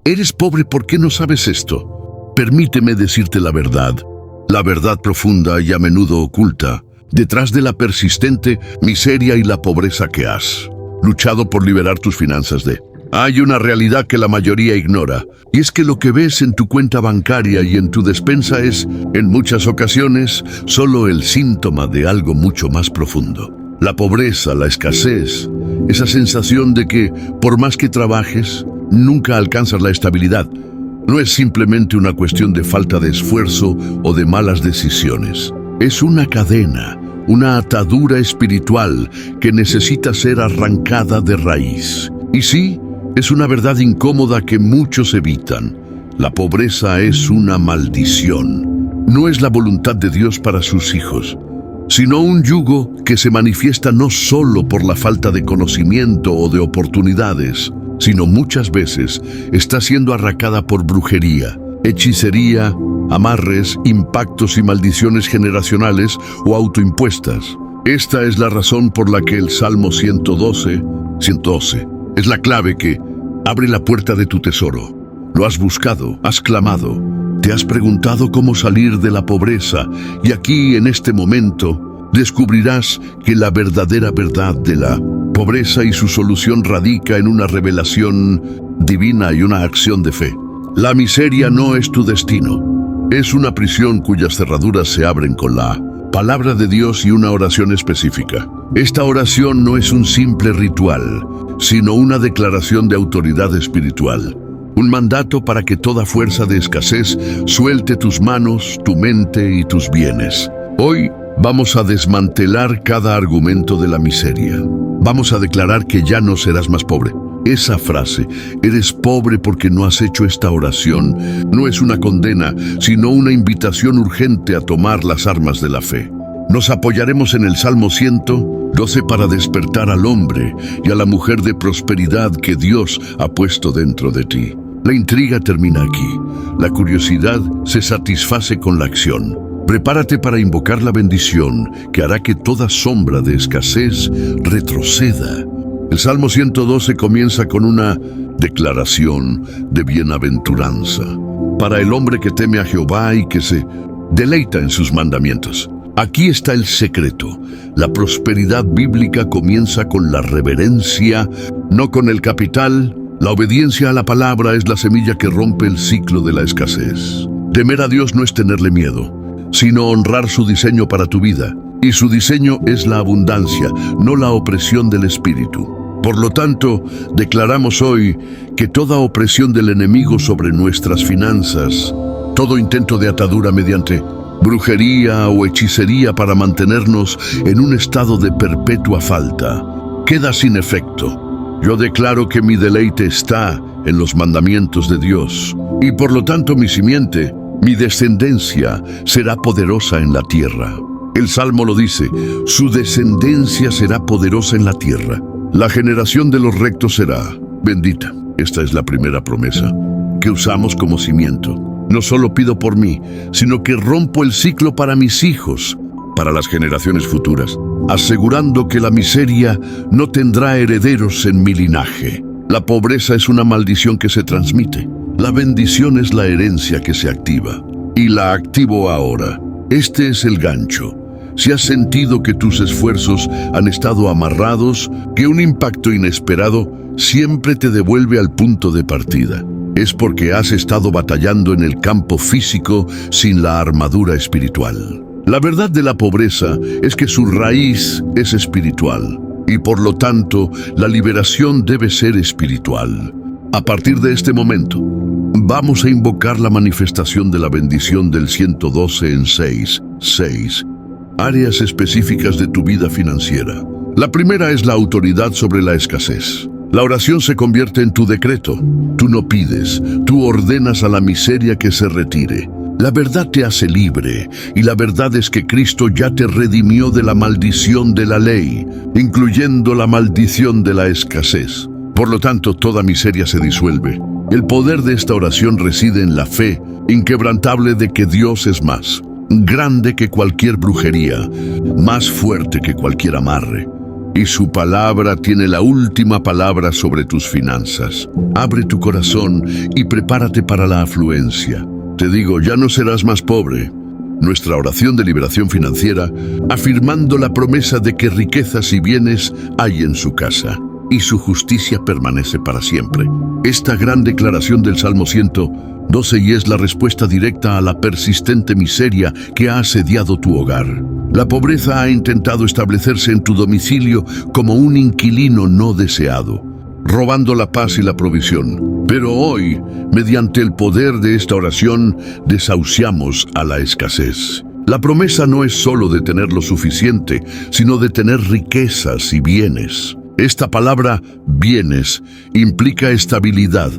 ¿Eres pobre porque no sabes esto? Permíteme decirte la verdad profunda y a menudo oculta, detrás de la persistente miseria y la pobreza que has luchado por liberar tus finanzas de. Hay una realidad que la mayoría ignora, y es que lo que ves en tu cuenta bancaria y en tu despensa es, en muchas ocasiones, solo el síntoma de algo mucho más profundo. La pobreza, la escasez, esa sensación de que, por más que trabajes, nunca alcanzas la estabilidad. No es simplemente una cuestión de falta de esfuerzo o de malas decisiones. Es una cadena, una atadura espiritual que necesita ser arrancada de raíz. Y sí, es una verdad incómoda que muchos evitan. La pobreza es una maldición. No es la voluntad de Dios para sus hijos, sino un yugo que se manifiesta no solo por la falta de conocimiento o de oportunidades, sino muchas veces está siendo arrancada por brujería, hechicería, amarres, impactos y maldiciones generacionales o autoimpuestas. Esta es la razón por la que el Salmo 112 es la clave que abre la puerta de tu tesoro. Lo has buscado, has clamado, te has preguntado cómo salir de la pobreza, y aquí, en este momento, descubrirás que la verdadera verdad de la pobreza y su solución radica en una revelación divina y una acción de fe. La miseria no es tu destino. Es una prisión cuyas cerraduras se abren con la palabra de Dios y una oración específica. Esta oración no es un simple ritual, sino una declaración de autoridad espiritual. Un mandato para que toda fuerza de escasez suelte tus manos, tu mente y tus bienes. Hoy vamos a desmantelar cada argumento de la miseria. Vamos a declarar que ya no serás más pobre. Esa frase, eres pobre porque no has hecho esta oración, no es una condena, sino una invitación urgente a tomar las armas de la fe. Nos apoyaremos en el Salmo 112 para despertar al hombre y a la mujer de prosperidad que Dios ha puesto dentro de ti. La intriga termina aquí. La curiosidad se satisface con la acción. Prepárate para invocar la bendición que hará que toda sombra de escasez retroceda. El Salmo 112 comienza con una declaración de bienaventuranza para el hombre que teme a Jehová y que se deleita en sus mandamientos. Aquí está el secreto. La prosperidad bíblica comienza con la reverencia, no con el capital. La obediencia a la palabra es la semilla que rompe el ciclo de la escasez. Temer a Dios no es tenerle miedo, sino honrar su diseño para tu vida. Y su diseño es la abundancia, no la opresión del espíritu. Por lo tanto, declaramos hoy que toda opresión del enemigo sobre nuestras finanzas, todo intento de atadura mediante brujería o hechicería para mantenernos en un estado de perpetua falta, queda sin efecto. Yo declaro que mi deleite está en los mandamientos de Dios, y por lo tanto mi simiente, mi descendencia, será poderosa en la tierra. El Salmo lo dice, su descendencia será poderosa en la tierra. La generación de los rectos será bendita. Esta es la primera promesa que usamos como cimiento. No solo pido por mí, sino que rompo el ciclo para mis hijos, para las generaciones futuras, asegurando que la miseria no tendrá herederos en mi linaje. La pobreza es una maldición que se transmite. La bendición es la herencia que se activa. Y la activo ahora. Este es el gancho. Si has sentido que tus esfuerzos han estado amarrados, que un impacto inesperado siempre te devuelve al punto de partida, es porque has estado batallando en el campo físico sin la armadura espiritual. La verdad de la pobreza es que su raíz es espiritual, y por lo tanto, la liberación debe ser espiritual. A partir de este momento, vamos a invocar la manifestación de la bendición del 112 en 6 áreas específicas de tu vida financiera. La primera es la autoridad sobre la escasez. La oración se convierte en tu decreto. Tú no pides, tú ordenas a la miseria que se retire. La verdad te hace libre, y la verdad es que Cristo ya te redimió de la maldición de la ley, incluyendo la maldición de la escasez. Por lo tanto, toda miseria se disuelve. El poder de esta oración reside en la fe inquebrantable de que Dios es más grande que cualquier brujería, más fuerte que cualquier amarre. y su palabra tiene la última palabra sobre tus finanzas. Abre tu corazón y prepárate para la afluencia. Te digo, ya no serás más pobre. Nuestra oración de liberación financiera, afirmando la promesa de que riquezas y bienes hay en su casa, y su justicia permanece para siempre. Esta gran declaración del Salmo 112 y es la respuesta directa a la persistente miseria que ha asediado tu hogar. La pobreza ha intentado establecerse en tu domicilio como un inquilino no deseado, robando la paz y la provisión. Pero hoy, mediante el poder de esta oración, desahuciamos a la escasez. La promesa no es solo de tener lo suficiente, sino de tener riquezas y bienes. Esta palabra, bienes, implica estabilidad,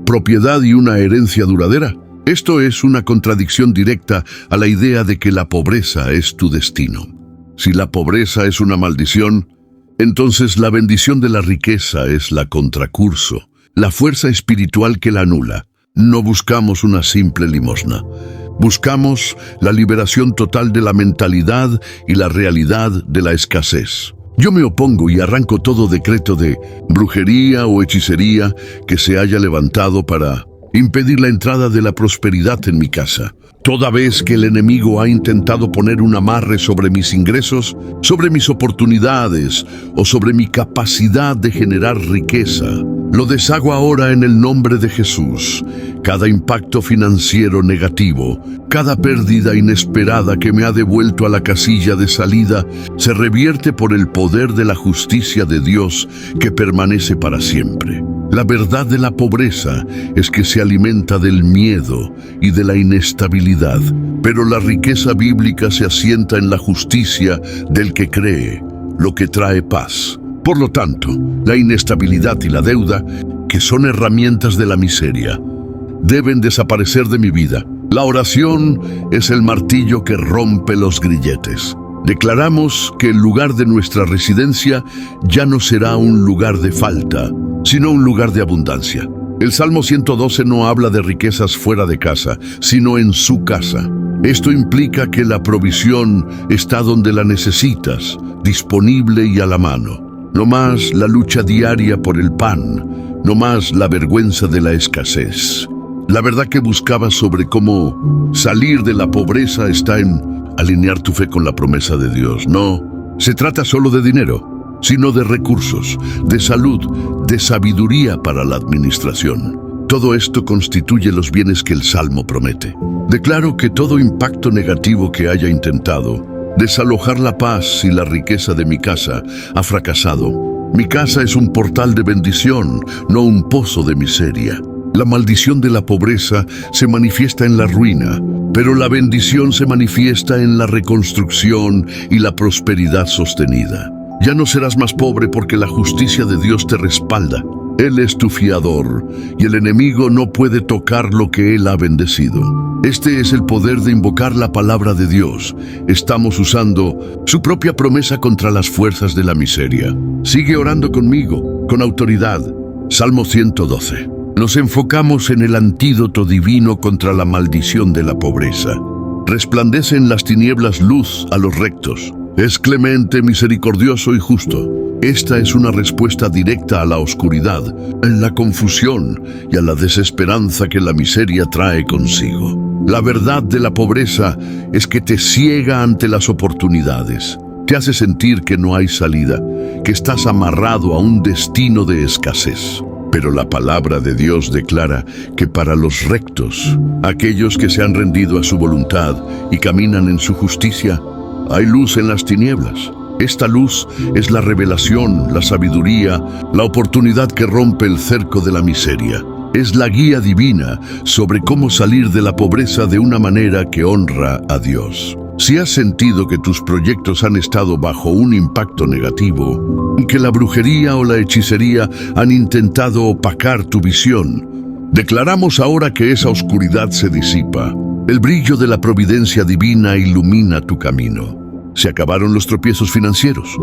propiedad y una herencia duradera. Esto es una contradicción directa a la idea de que la pobreza es tu destino. Si la pobreza es una maldición, entonces la bendición de la riqueza es la contracurso, la fuerza espiritual que la anula. No buscamos una simple limosna. Buscamos la liberación total de la mentalidad y la realidad de la escasez. Yo me opongo y arranco todo decreto de brujería o hechicería que se haya levantado para impedir la entrada de la prosperidad en mi casa. Toda vez que el enemigo ha intentado poner un amarre sobre mis ingresos, sobre mis oportunidades o sobre mi capacidad de generar riqueza, lo deshago ahora en el nombre de Jesús. Cada impacto financiero negativo, cada pérdida inesperada que me ha devuelto a la casilla de salida, se revierte por el poder de la justicia de Dios que permanece para siempre. La verdad de la pobreza es que se alimenta del miedo y de la inestabilidad, pero la riqueza bíblica se asienta en la justicia del que cree, lo que trae paz. Por lo tanto, la inestabilidad y la deuda, que son herramientas de la miseria, deben desaparecer de mi vida. La oración es el martillo que rompe los grilletes. Declaramos que el lugar de nuestra residencia ya no será un lugar de falta, sino un lugar de abundancia. El Salmo 112 no habla de riquezas fuera de casa, sino en su casa. Esto implica que la provisión está donde la necesitas, disponible y a la mano. No más la lucha diaria por el pan, no más la vergüenza de la escasez. La verdad que buscabas sobre cómo salir de la pobreza está en alinear tu fe con la promesa de Dios. No se trata solo de dinero, sino de recursos, de salud, de sabiduría para la administración. Todo esto constituye los bienes que el Salmo promete. Declaro que todo impacto negativo que haya intentado desalojar la paz y la riqueza de mi casa ha fracasado. Mi casa es un portal de bendición, no un pozo de miseria. La maldición de la pobreza se manifiesta en la ruina, pero la bendición se manifiesta en la reconstrucción y la prosperidad sostenida. Ya no serás más pobre porque la justicia de Dios te respalda. Él es tu fiador y el enemigo no puede tocar lo que Él ha bendecido. Este es el poder de invocar la palabra de Dios. Estamos usando su propia promesa contra las fuerzas de la miseria. Sigue orando conmigo, con autoridad. Salmo 112. Nos enfocamos en el antídoto divino contra la maldición de la pobreza. Resplandece en las tinieblas luz a los rectos. Es clemente, misericordioso y justo. Esta es una respuesta directa a la oscuridad, a la confusión y a la desesperanza que la miseria trae consigo. La verdad de la pobreza es que te ciega ante las oportunidades. Te hace sentir que no hay salida, que estás amarrado a un destino de escasez. Pero la palabra de Dios declara que para los rectos, aquellos que se han rendido a su voluntad y caminan en su justicia, hay luz en las tinieblas. Esta luz es la revelación, la sabiduría, la oportunidad que rompe el cerco de la miseria. Es la guía divina sobre cómo salir de la pobreza de una manera que honra a Dios. Si has sentido que tus proyectos han estado bajo un impacto negativo, que la brujería o la hechicería han intentado opacar tu visión, declaramos ahora que esa oscuridad se disipa. El brillo de la providencia divina ilumina tu camino. Se acabaron los tropiezos financieros.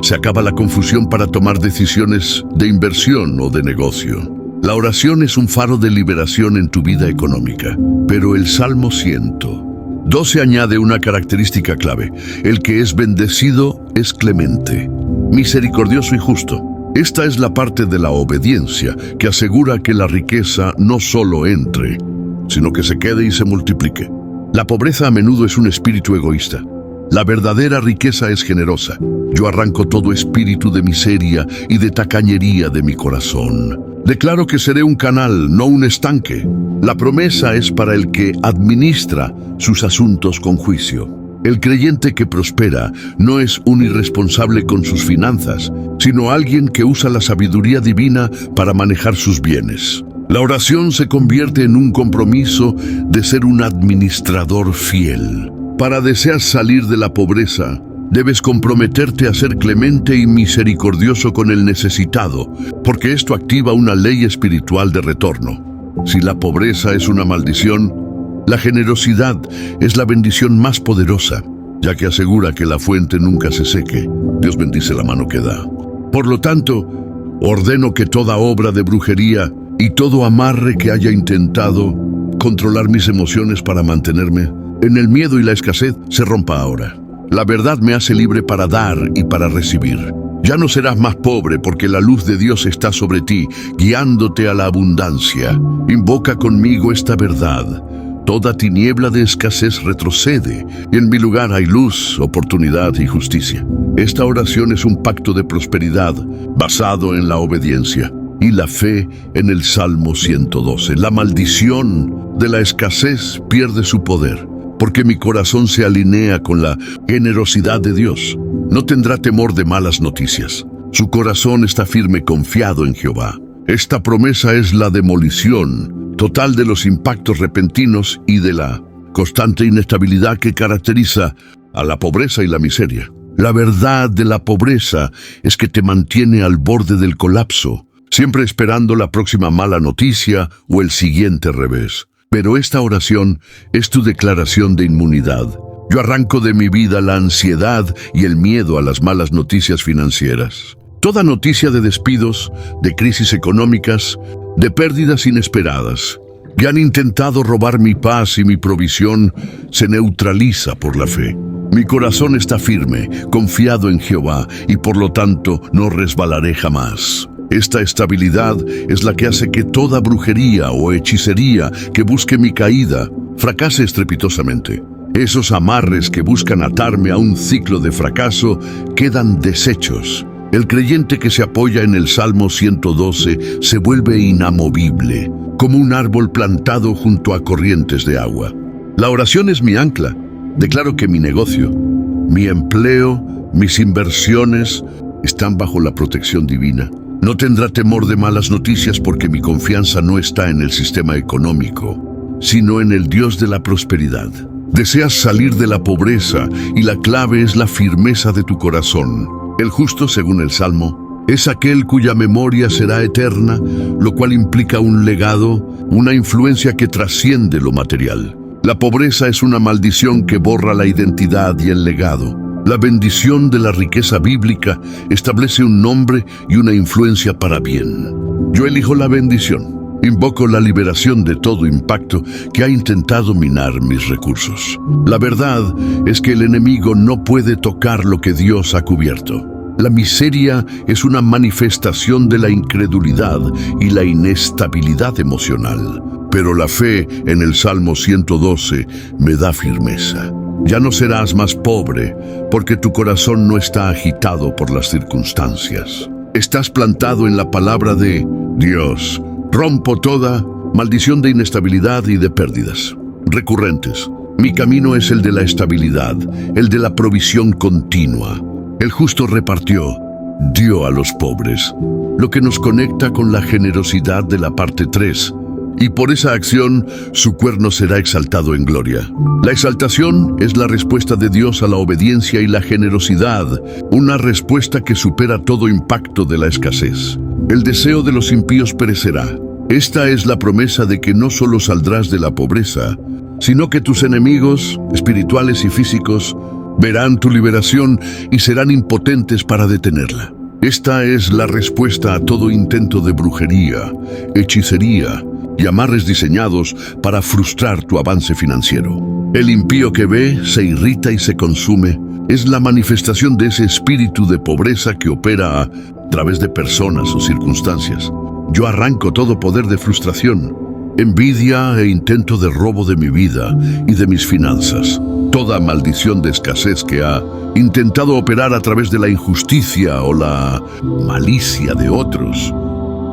Se acaba la confusión para tomar decisiones de inversión o de negocio. La oración es un faro de liberación en tu vida económica. Pero el Salmo 112 añade una característica clave. El que es bendecido es clemente. misericordioso y justo. Esta es la parte de la obediencia que asegura que la riqueza no solo entre, sino que se quede y se multiplique. La pobreza a menudo es un espíritu egoísta. La verdadera riqueza es generosa. Yo arranco todo espíritu de miseria y de tacañería de mi corazón. Declaro que seré un canal, no un estanque. La promesa es para el que administra sus asuntos con juicio. El creyente que prospera no es un irresponsable con sus finanzas, sino alguien que usa la sabiduría divina para manejar sus bienes. La oración se convierte en un compromiso de ser un administrador fiel. Para desear salir de la pobreza, debes comprometerte a ser clemente y misericordioso con el necesitado, porque esto activa una ley espiritual de retorno. Si la pobreza es una maldición, la generosidad es la bendición más poderosa, ya que asegura que la fuente nunca se seque. Dios bendice la mano que da. Por lo tanto, ordeno que toda obra de brujería y todo amarre que haya intentado controlar mis emociones para mantenerme en el miedo y la escasez se rompa ahora. La verdad me hace libre para dar y para recibir. Ya no serás más pobre porque la luz de Dios está sobre ti, guiándote a la abundancia. Invoca conmigo esta verdad. Toda tiniebla de escasez retrocede, y en mi lugar hay luz, oportunidad y justicia. Esta oración es un pacto de prosperidad basado en la obediencia y la fe en el Salmo 112. La maldición de la escasez pierde su poder, porque mi corazón se alinea con la generosidad de Dios. No tendrá temor de malas noticias. Su corazón está firme, confiado en Jehová. Esta promesa es la demolición total de los impactos repentinos y de la constante inestabilidad que caracteriza a la pobreza y la miseria. La verdad de la pobreza es que te mantiene al borde del colapso, siempre esperando la próxima mala noticia o el siguiente revés. Pero esta oración es tu declaración de inmunidad. Yo arranco de mi vida la ansiedad y el miedo a las malas noticias financieras. Toda noticia de despidos, de crisis económicas, de pérdidas inesperadas que han intentado robar mi paz y mi provisión se neutraliza por la fe. Mi corazón está firme, confiado en Jehová, y por lo tanto no resbalaré jamás. Esta estabilidad es la que hace que toda brujería o hechicería que busque mi caída fracase estrepitosamente. Esos amarres que buscan atarme a un ciclo de fracaso quedan deshechos. El creyente que se apoya en el Salmo 112 se vuelve inamovible, como un árbol plantado junto a corrientes de agua. La oración es mi ancla. Declaro que mi negocio, mi empleo, mis inversiones están bajo la protección divina. No tendrá temor de malas noticias porque mi confianza no está en el sistema económico, sino en el Dios de la prosperidad. Deseas salir de la pobreza y la clave es la firmeza de tu corazón. El justo, según el Salmo, es aquel cuya memoria será eterna, lo cual implica un legado, una influencia que trasciende lo material. La pobreza es una maldición que borra la identidad y el legado. La bendición de la riqueza bíblica establece un nombre y una influencia para bien. Yo elijo la bendición. Invoco la liberación de todo impacto que ha intentado minar mis recursos. La verdad es que el enemigo no puede tocar lo que Dios ha cubierto. La miseria es una manifestación de la incredulidad y la inestabilidad emocional. Pero la fe en el Salmo 112 me da firmeza. Ya no serás más pobre porque tu corazón no está agitado por las circunstancias. Estás plantado en la palabra de Dios. Rompo toda maldición de inestabilidad y de pérdidas recurrentes. Mi camino es el de la estabilidad, el de la provisión continua. El justo repartió, dio a los pobres, lo que nos conecta con la generosidad de la parte 3. Y por esa acción, su cuerno será exaltado en gloria. La exaltación es la respuesta de Dios a la obediencia y la generosidad, una respuesta que supera todo impacto de la escasez. El deseo de los impíos perecerá. Esta es la promesa de que no solo saldrás de la pobreza, sino que tus enemigos, espirituales y físicos, verán tu liberación y serán impotentes para detenerla. Esta es la respuesta a todo intento de brujería, hechicería y amarres diseñados para frustrar tu avance financiero. El impío que ve, se irrita y se consume, Es la manifestación de ese espíritu de pobreza que opera a través de personas o circunstancias. Yo arranco todo poder de frustración, envidia e intento de robo de mi vida y de mis finanzas. Toda maldición de escasez que ha intentado operar a través de la injusticia o la malicia de otros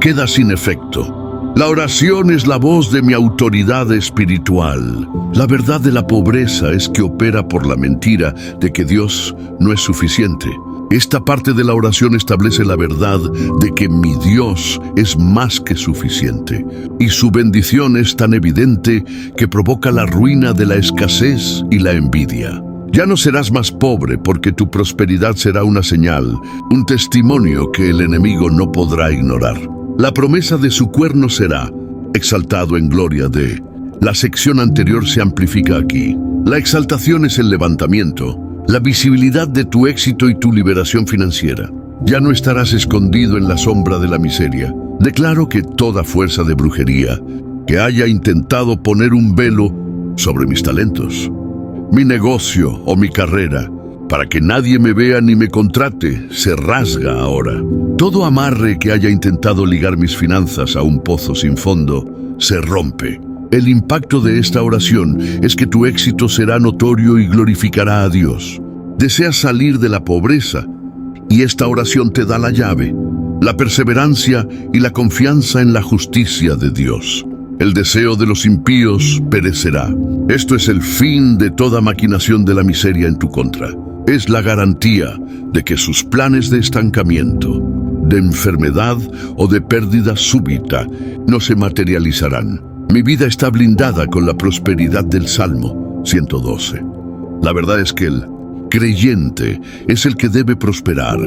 queda sin efecto. La oración es la voz de mi autoridad espiritual. La verdad de la pobreza es que opera por la mentira de que Dios no es suficiente. Esta parte de la oración establece la verdad de que mi Dios es más que suficiente y su bendición es tan evidente que provoca la ruina de la escasez y la envidia. Ya no serás más pobre porque tu prosperidad será una señal, un testimonio que el enemigo no podrá ignorar. La promesa de su cuerno será exaltado en gloria de. La sección anterior se amplifica aquí. La exaltación es el levantamiento, la visibilidad de tu éxito y tu liberación financiera. Ya no estarás escondido en la sombra de la miseria. Declaro que toda fuerza de brujería que haya intentado poner un velo sobre mis talentos, mi negocio o mi carrera, para que nadie me vea ni me contrate, se rasga ahora. Todo amarre que haya intentado ligar mis finanzas a un pozo sin fondo, se rompe. El impacto de esta oración es que tu éxito será notorio y glorificará a Dios. Deseas salir de la pobreza y esta oración te da la llave, la perseverancia y la confianza en la justicia de Dios. El deseo de los impíos perecerá. Esto es el fin de toda maquinación de la miseria en tu contra. Es la garantía de que sus planes de estancamiento, de enfermedad o de pérdida súbita no se materializarán. Mi vida está blindada con la prosperidad del Salmo 112. La verdad es que el creyente es el que debe prosperar,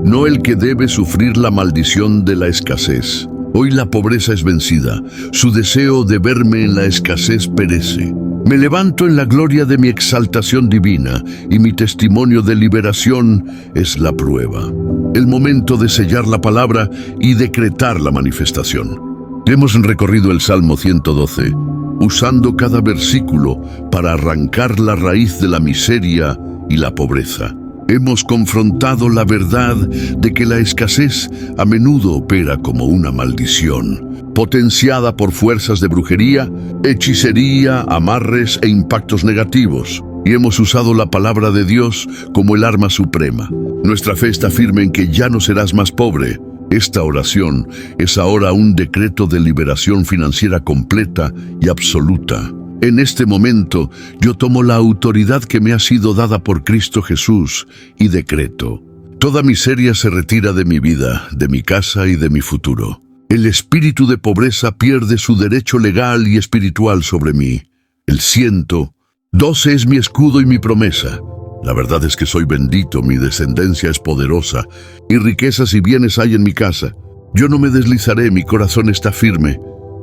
no el que debe sufrir la maldición de la escasez. Hoy la pobreza es vencida, su deseo de verme en la escasez perece. Me levanto en la gloria de mi exaltación divina y mi testimonio de liberación es la prueba. El momento de sellar la palabra y decretar la manifestación. Hemos recorrido el Salmo 112, usando cada versículo para arrancar la raíz de la miseria y la pobreza. Hemos confrontado la verdad de que la escasez a menudo opera como una maldición, potenciada por fuerzas de brujería, hechicería, amarres e impactos negativos. Y hemos usado la palabra de Dios como el arma suprema. Nuestra fe está firme en que ya no serás más pobre. Esta oración es ahora un decreto de liberación financiera completa y absoluta. En este momento, yo tomo la autoridad que me ha sido dada por Cristo Jesús y decreto: toda miseria se retira de mi vida, de mi casa y de mi futuro. El espíritu de pobreza pierde su derecho legal y espiritual sobre mí. El 112 es mi escudo y mi promesa. La verdad es que soy bendito, mi descendencia es poderosa, y riquezas y bienes hay en mi casa. Yo no me deslizaré, mi corazón está firme,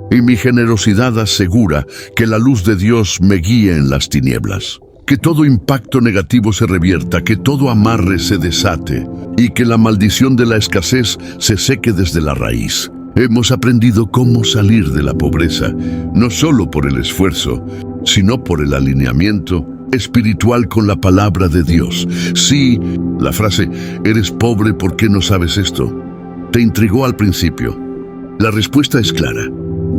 y mi generosidad asegura que la luz de Dios me guíe en las tinieblas. Que todo impacto negativo se revierta, que todo amarre se desate, y que la maldición de la escasez se seque desde la raíz. Hemos aprendido cómo salir de la pobreza, no solo por el esfuerzo, sino por el alineamiento espiritual con la palabra de Dios. Sí, la frase "eres pobre, ¿por qué no sabes esto?" te intrigó al principio. La respuesta es clara.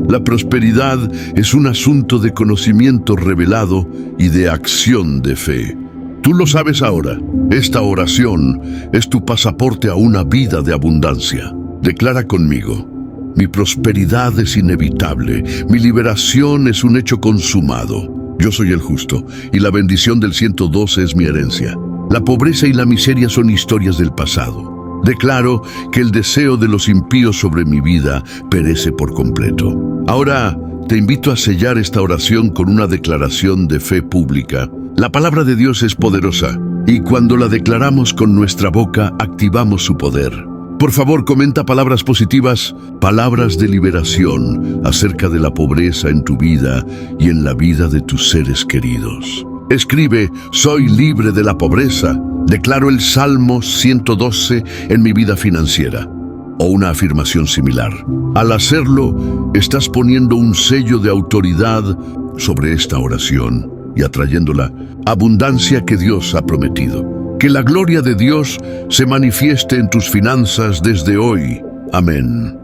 La prosperidad es un asunto de conocimiento revelado y de acción de fe. Tú lo sabes ahora. Esta oración es tu pasaporte a una vida de abundancia. Declara conmigo: mi prosperidad es inevitable, mi liberación es un hecho consumado. Yo soy el justo, y la bendición del 112 es mi herencia. La pobreza y la miseria son historias del pasado. Declaro que el deseo de los impíos sobre mi vida perece por completo. Ahora te invito a sellar esta oración con una declaración de fe pública. La palabra de Dios es poderosa, y cuando la declaramos con nuestra boca, activamos su poder. Por favor, comenta palabras positivas, palabras de liberación acerca de la pobreza en tu vida y en la vida de tus seres queridos. Escribe: soy libre de la pobreza. Declaro el Salmo 112 en mi vida financiera. O una afirmación similar. Al hacerlo, estás poniendo un sello de autoridad sobre esta oración y atrayendo la abundancia que Dios ha prometido. Que la gloria de Dios se manifieste en tus finanzas desde hoy. Amén.